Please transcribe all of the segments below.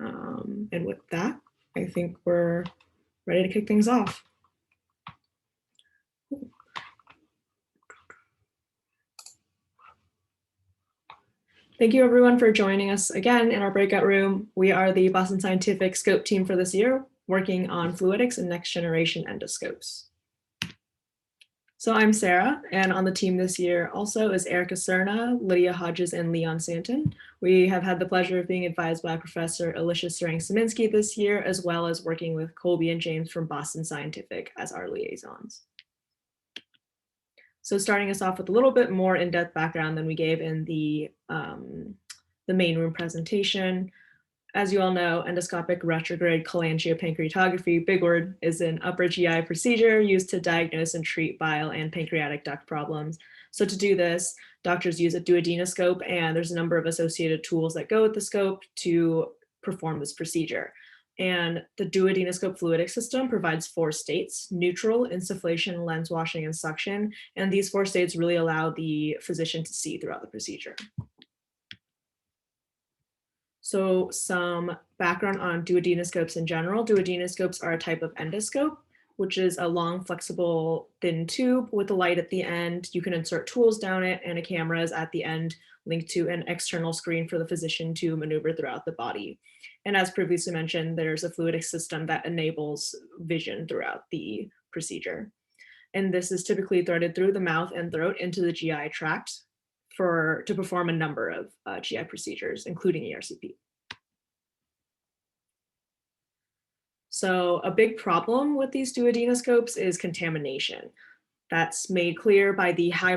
And with that, I think we're ready to kick things off. Thank you everyone for joining us again in our breakout room. We are the Boston Scientific Scope team for this year, working on fluidics and next generation endoscopes. So I'm Sarah, and on the team this year also is Erica Cerna, Lydia Hodges, and Leon Santon. We have had the pleasure of being advised by Professor Alicia Sarang-Saminsky this year, as well as working with Colby and James from Boston Scientific as our liaisons. So starting us off with a little bit more in-depth background than we gave in the main room presentation. As you all know, endoscopic retrograde cholangiopancreatography, big word, is an upper GI procedure used to diagnose and treat bile and pancreatic duct problems. So to do this, doctors use a duodenoscope, and there's a number of associated tools that go with the scope to perform this procedure. And the duodenoscope fluidic system provides 4 states: neutral, insufflation, lens washing, and suction. And these 4 states really allow the physician to see throughout the procedure. So some background on duodenoscopes in general. Duodenoscopes are a type of endoscope, which is a long, flexible, thin tube with a light at the end. You can insert tools down it, and a camera is at the end linked to an external screen for the physician to maneuver throughout the body. And as previously mentioned, there's a fluidic system that enables vision throughout the procedure. And this is typically threaded through the mouth and throat into the GI tract to perform a number of GI procedures, including ERCP. So a big problem with these duodenoscopes is contamination. That's made clear by the high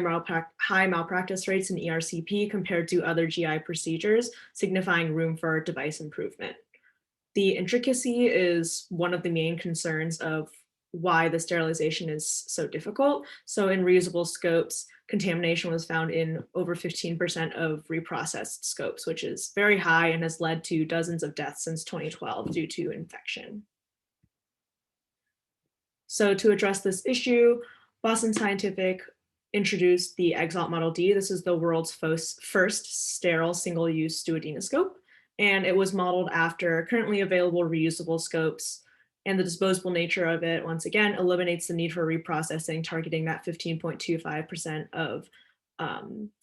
malpractice rates in ERCP compared to other GI procedures, signifying room for device improvement. The intricacy is one of the main concerns of why the sterilization is so difficult. So in reusable scopes, contamination was found in over 15% of reprocessed scopes, which is very high and has led to dozens of deaths since 2012 due to infection. So to address this issue, Boston Scientific introduced the EXALT Model D. This is the world's first sterile single-use duodenoscope, and it was modeled after currently available reusable scopes. And the disposable nature of it, once again, eliminates the need for reprocessing, targeting that 15.25% of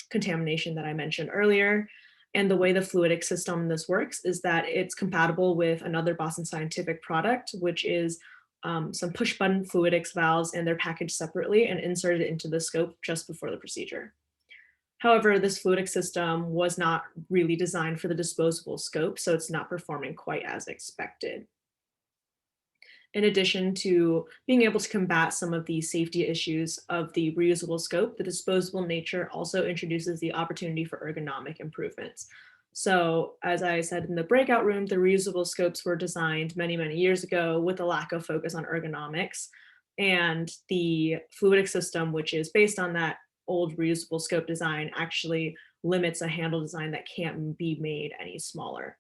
contamination that I mentioned earlier. And the way the fluidic system this works is that it's compatible with another Boston Scientific product, which is some push button fluidics valves, and they're packaged separately and inserted into the scope just before the procedure. However, this fluidic system was not really designed for the disposable scope, so it's not performing quite as expected. In addition to being able to combat some of the safety issues of the reusable scope, the disposable nature also introduces the opportunity for ergonomic improvements. So as I said in the breakout room, the reusable scopes were designed many, many years ago with a lack of focus on ergonomics. And the fluidic system, which is based on that old reusable scope design, actually limits a handle design that can't be made any smaller.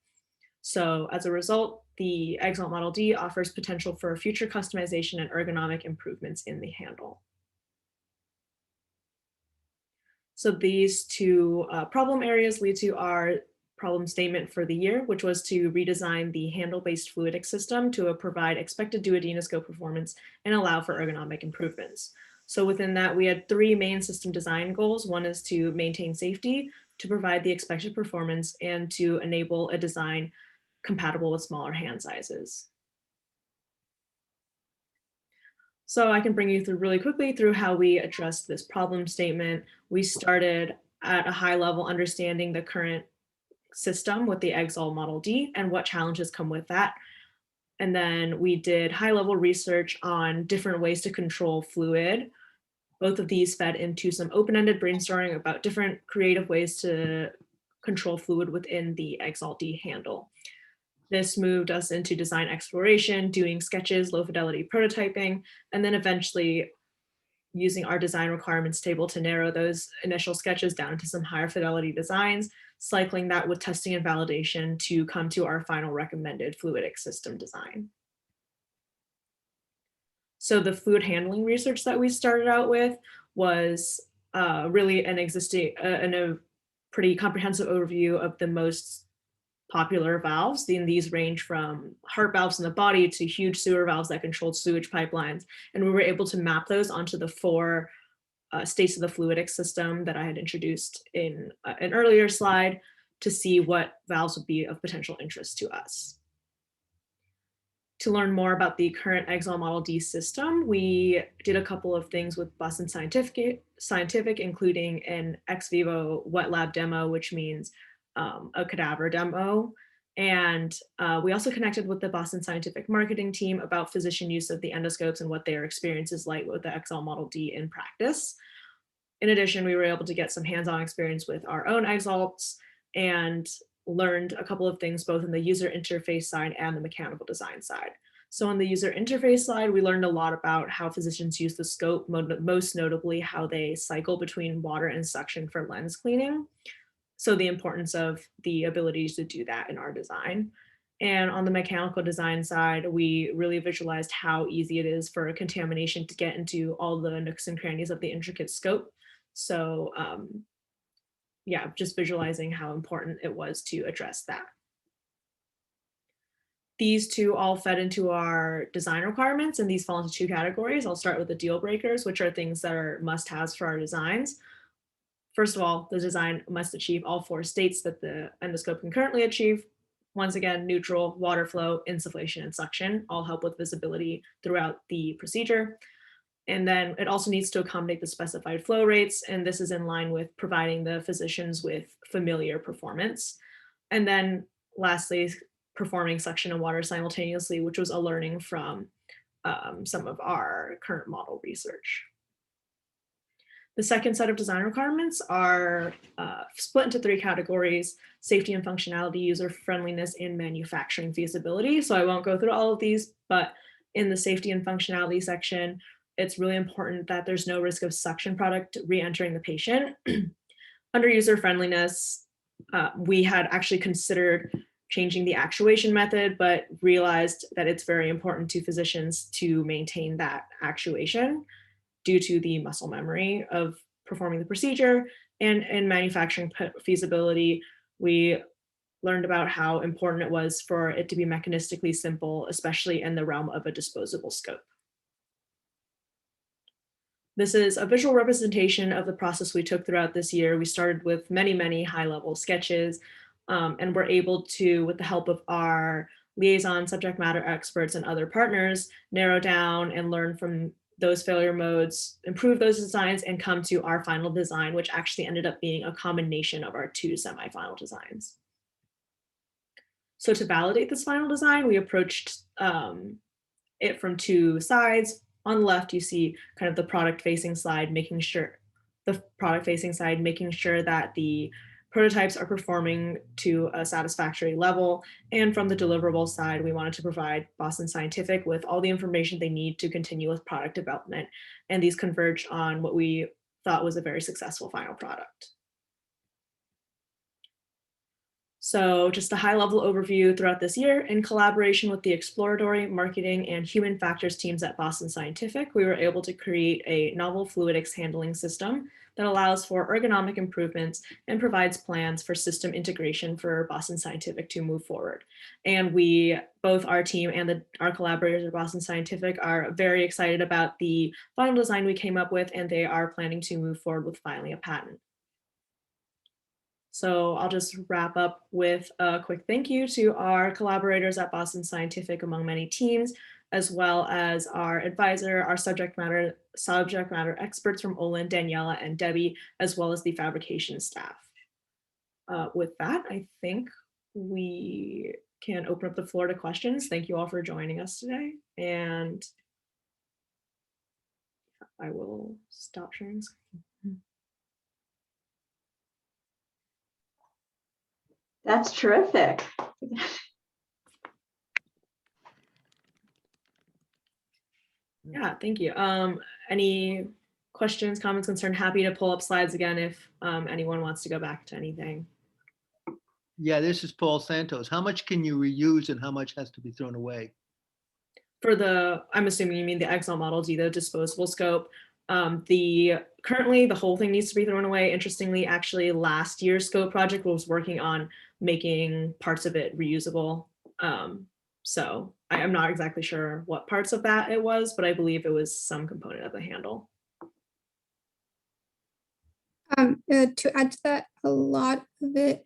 So as a result, the EXALT Model D offers potential for future customization and ergonomic improvements in the handle. So these 2 problem areas lead to our problem statement for the year, which was to redesign the handle-based fluidic system to provide expected duodenoscope performance and allow for ergonomic improvements. So within that, we had 3 main system design goals. One is to maintain safety, to provide the expected performance, and to enable a design compatible with smaller hand sizes. So I can bring you through really quickly through how we addressed this problem statement. We started at a high level understanding the current system with the EXALT Model D and what challenges come with that. And then we did high level research on different ways to control fluid. Both of these fed into some open-ended brainstorming about different creative ways to control fluid within the EXALT D handle. This moved us into design exploration, doing sketches, low fidelity prototyping, and then eventually using our design requirements table to narrow those initial sketches down into some higher fidelity designs, cycling that with testing and validation to come to our final recommended fluidic system design. So the fluid handling research that we started out with was really a pretty comprehensive overview of the most popular valves. And these range from heart valves in the body to huge sewer valves that control sewage pipelines. And we were able to map those onto the four states of the fluidic system that I had introduced in an earlier slide to see what valves would be of potential interest to us. To learn more about the current Exol Model D system, we did a couple of things with Boston Scientific, including an ex vivo wet lab demo, which means a cadaver demo. And we also connected with the Boston Scientific marketing team about physician use of the endoscopes and what their experience is like with the Exol Model D in practice. In addition, we were able to get some hands-on experience with our own exalts and learned a couple of things both in the user interface side and the mechanical design side. So on the user interface side, we learned a lot about how physicians use the scope, most notably how they cycle between water and suction for lens cleaning. So the importance of the ability to do that in our design. And on the mechanical design side, we really visualized how easy it is for contamination to get into all the nooks and crannies of the intricate scope. So yeah, just visualizing how important it was to address that. These two all fed into our design requirements, and these fall into two categories. I'll start with the deal breakers, which are things that are must-haves for our designs. First of all, the design must achieve all four states that the endoscope can currently achieve. Once again, neutral, water flow, insufflation, and suction all help with visibility throughout the procedure. And then it also needs to accommodate the specified flow rates. And this is in line with providing the physicians with familiar performance. And then lastly, performing suction and water simultaneously, which was a learning from some of our current model research. The second set of design requirements are split into three categories: safety and functionality, user friendliness, and manufacturing feasibility. So I won't go through all of these, but in the safety and functionality section, it's really important that there's no risk of suction product re-entering the patient. Under user friendliness, we had actually considered changing the actuation method, but realized that it's very important to physicians to maintain that actuation due to the muscle memory of performing the procedure. And in manufacturing feasibility, we learned about how important it was for it to be mechanistically simple, especially in the realm of a disposable scope. This is a visual representation of the process we took throughout this year. We started with many, many high-level sketches, and we're able to, with the help of our liaison subject matter experts and other partners, narrow down and learn from those failure modes, improve those designs, and come to our final design, which actually ended up being a combination of our two semi-final designs. So to validate this final design, we approached it from two sides. On the left, you see kind of the product-facing side, making sure that the prototypes are performing to a satisfactory level. And from the deliverable side, we wanted to provide Boston Scientific with all the information they need to continue with product development. And these converged on what we thought was a very successful final product. So just a high-level overview throughout this year. In collaboration with the exploratory, marketing, and human factors teams at Boston Scientific, we were able to create a novel fluidics handling system that allows for ergonomic improvements and provides plans for system integration for Boston Scientific to move forward. And we, both our team and our collaborators at Boston Scientific, are very excited about the final design we came up with, and they are planning to move forward with filing a patent. So I'll just wrap up with a quick thank you to our collaborators at Boston Scientific among many teams, as well as our advisor, our subject matter experts from Olin, Daniela, and Debbie, as well as the fabrication staff. With that, I think we can open up the floor to questions. Thank you all for joining us today. And I will stop sharing screen. That's terrific. Yeah, thank you. Any questions, comments, concerns? Happy to pull up slides again if anyone wants to go back to anything. Yeah, this is Paul Santos. How much can you reuse and how much has to be thrown away? For the, I'm assuming you mean the Exol Model D, the disposable scope. Currently the whole thing needs to be thrown away. Interestingly, actually last year's scope project was working on making parts of it reusable. So I am not exactly sure what parts of that it was, but I believe it was some component of the handle. To add to that, a lot of it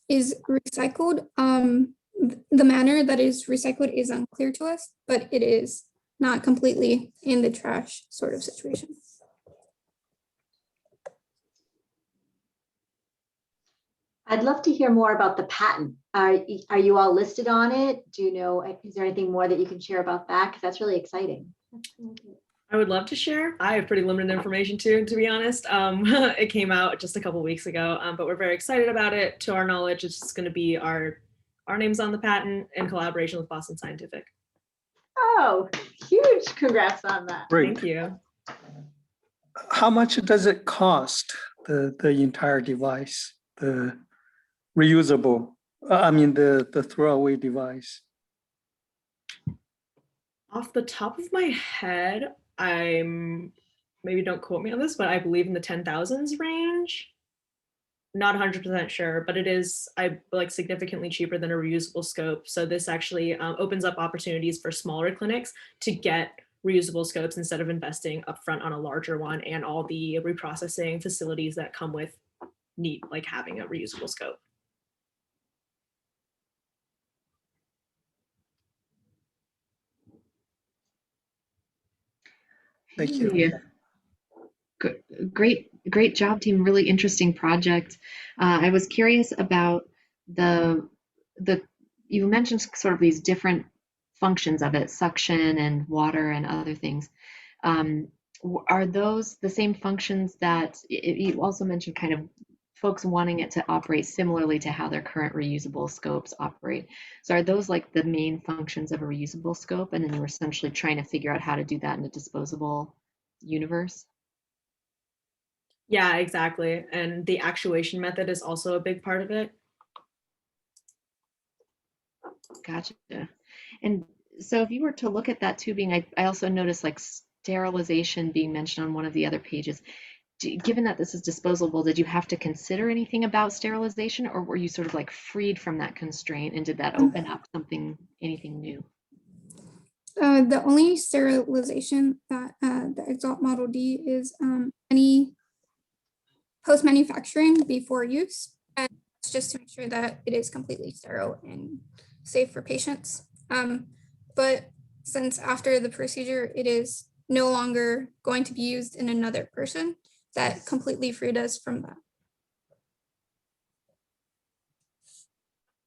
is recycled. The manner that is recycled is unclear to us, but it is not completely in the trash sort of situation. I'd love to hear more about the patent. Are you all listed on it? Do you know, is there anything more that you can share about that? Because that's really exciting. I would love to share. I have pretty limited information too, to be honest. It came out just a couple weeks ago, but we're very excited about it. To our knowledge, it's just going to be our names on the patent in collaboration with Boston Scientific. Oh, huge congrats on that. Great. Thank you. How much does it cost, the entire device, the reusable, the throwaway device? Off the top of my head, maybe don't quote me on this, but I believe in the 10,000s range. Not 100% sure, but it is significantly cheaper than a reusable scope. So this actually opens up opportunities for smaller clinics to get reusable scopes instead of investing upfront on a larger one and all the reprocessing facilities that come with having a reusable scope. Thank you. Yeah. Great job, team. Really interesting project. I was curious about the you mentioned sort of these different functions of it, suction and water and other things. Are those the same functions that you also mentioned kind of folks wanting it to operate similarly to how their current reusable scopes operate? So are those like the main functions of a reusable scope, and then you were essentially trying to figure out how to do that in a disposable universe? Yeah, exactly. And the actuation method is also a big part of it. Gotcha. And so if you were to look at that tubing, I also noticed like sterilization being mentioned on one of the other pages. Given that this is disposable, did you have to consider anything about sterilization, or were you sort of like freed from that constraint, and did that open up anything new? The only sterilization that the Exalt Model D is any post-manufacturing before use, and it's just to make sure that it is completely sterile and safe for patients. But since after the procedure, it is no longer going to be used in another person, that completely freed us from that.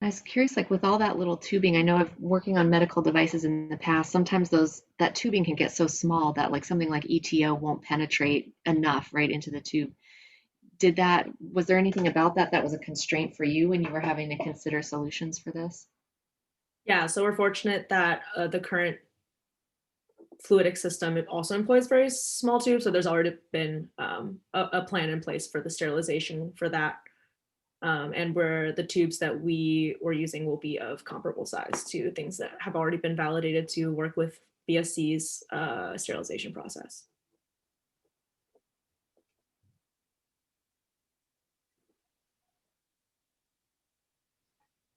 I was curious, like with all that little tubing, I know I've working on medical devices in the past, sometimes that tubing can get so small that like something like ETO won't penetrate enough right into the tube. Was there anything about that was a constraint for you when you were having to consider solutions for this? Yeah, so we're fortunate that the current fluidic system, it also employs very small tubes. So there's already been a plan in place for the sterilization for that. And where the tubes that we were using will be of comparable size to things that have already been validated to work with BSC's sterilization process.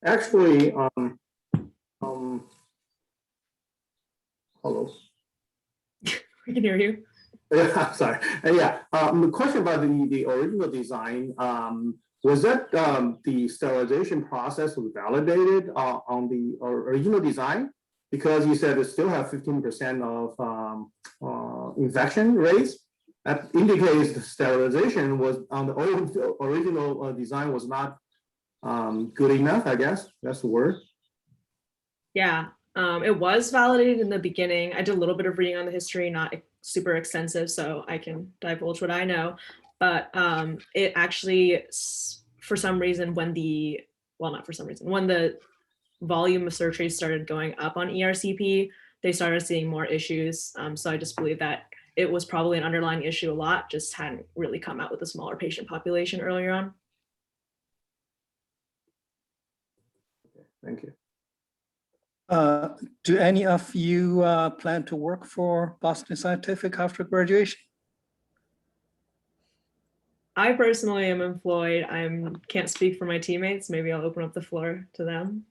Actually, hello. I can hear you. Yeah, sorry. Yeah, the question about the original design, was that the sterilization process was validated on the original design? Because you said it still have 15% of infection rates. That indicates the sterilization was on the original design was not good enough, I guess. That's the word. Yeah, it was validated in the beginning. I did a little bit of reading on the history, not super extensive, so I can divulge what I know. But it actually, for some reason, when the volume of search rates started going up on ERCP, they started seeing more issues. So I just believe that it was probably an underlying issue a lot, just hadn't really come out with a smaller patient population earlier on. Thank you. Do any of you plan to work for Boston Scientific after graduation? I personally am employed. Can't speak for my teammates. Maybe I'll open up the floor to them.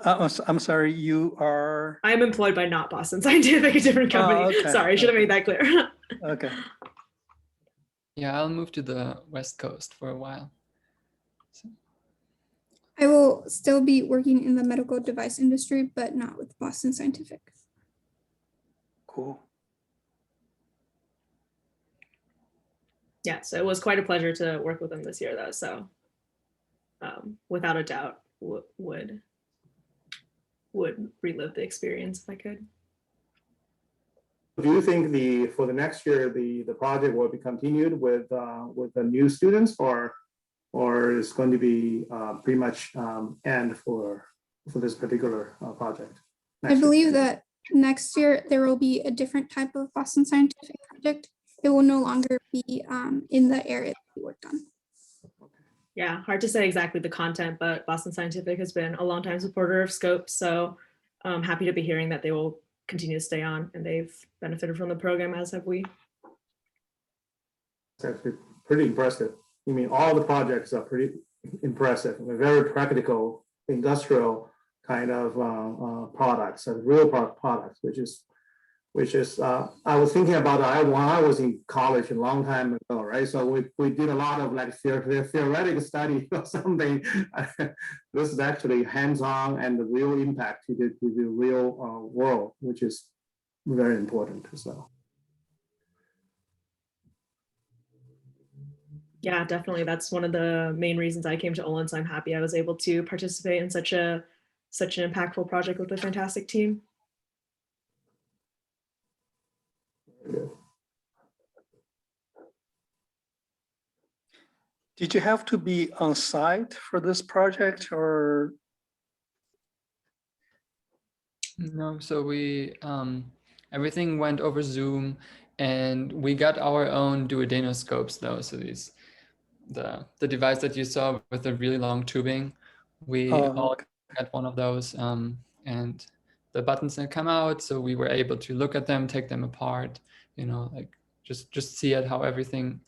I'm sorry, you are, I'm employed by not Boston Scientific, a different company. okay, Sorry, I should have made that clear. okay. Yeah, I'll move to the West Coast for a while. So, I will still be working in the medical device industry, but not with Boston Scientific. Cool. Yeah, so it was quite a pleasure to work with them this year, though. So, without a doubt, would relive the experience if I could. Do you think for the next year the project will be continued with the new students, or is going to be pretty much end for this particular project? I believe that next year there will be a different type of Boston Scientific project. It will no longer be in the area that we worked on. Yeah, hard to say exactly the content, but Boston Scientific has been a longtime supporter of Scope, so I'm happy to be hearing that they will continue to stay on, and they've benefited from the program, as have we. It's actually pretty impressive. I mean, all the projects are pretty impressive. They're very practical, industrial kind of products, and real products, which is I was thinking about that when I was in college a long time ago, right? So we did a lot of like theoretical study or something. This is actually hands-on and the real impact to the real world, which is very important as well. Yeah, definitely. That's one of the main reasons I came to Olin. So I'm happy I was able to participate in such an impactful project with a fantastic team. Did you have to be on site for this project, or? no, so we everything went over Zoom, and we got our own duodenoscopes though. So the device that you saw with the really long tubing, we all got one of those, and the buttons that come out, so we were able to look at them, take them apart, like just see it how everything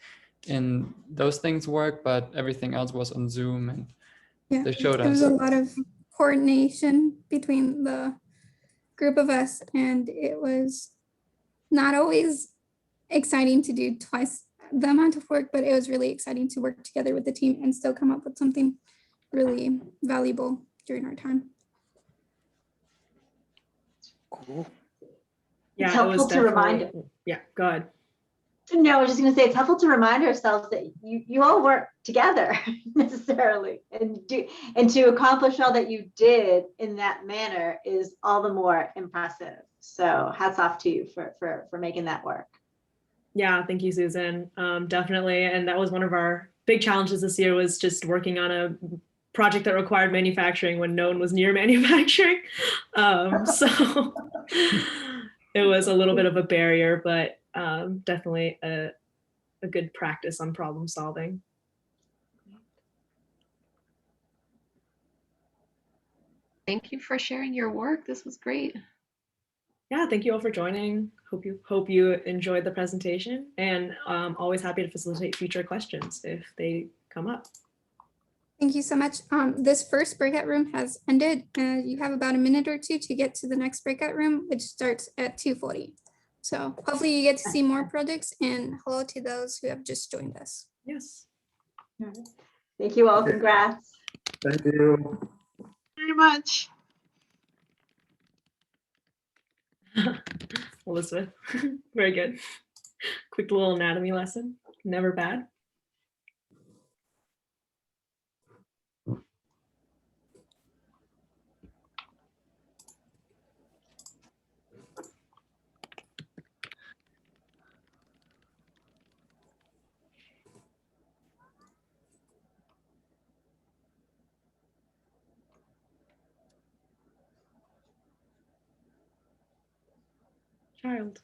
in those things work, but everything else was on Zoom, and Yeah, they showed there was us. a lot of coordination between the group of us, and it was not always exciting to do twice the amount of work, but it was really exciting to work together with the team and still come up with something really valuable during our time. Cool. Yeah, It's it was helpful to remind. definitely. Yeah, go ahead. No, I was just going to say it's helpful to remind ourselves that you all work together necessarily, and to accomplish all that you did in that manner is all the more impressive. So hats off to you for making that work. Yeah, thank you, Susan. Definitely, and that was one of our big challenges this year, was just working on a project that required manufacturing when no one was near manufacturing. So it was a little bit of a barrier, but definitely a good practice on problem solving. Thank you for sharing your work. This was great. Yeah, thank you all for joining. Hope you enjoyed the presentation, and always happy to facilitate future questions if they come up. Thank you so much. This first breakout room has ended. You have about a minute or two to get to the next breakout room, which starts at 2:40. So hopefully you get to see more projects, and hello to those who have just joined us. Yes. Thank you all. Congrats. Thank you very much. Elizabeth, very good. Quick little anatomy lesson, never bad. Child.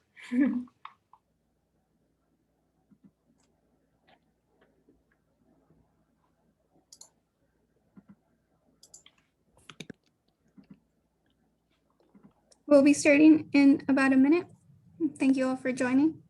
We'll be starting in about a minute. Thank you all for joining.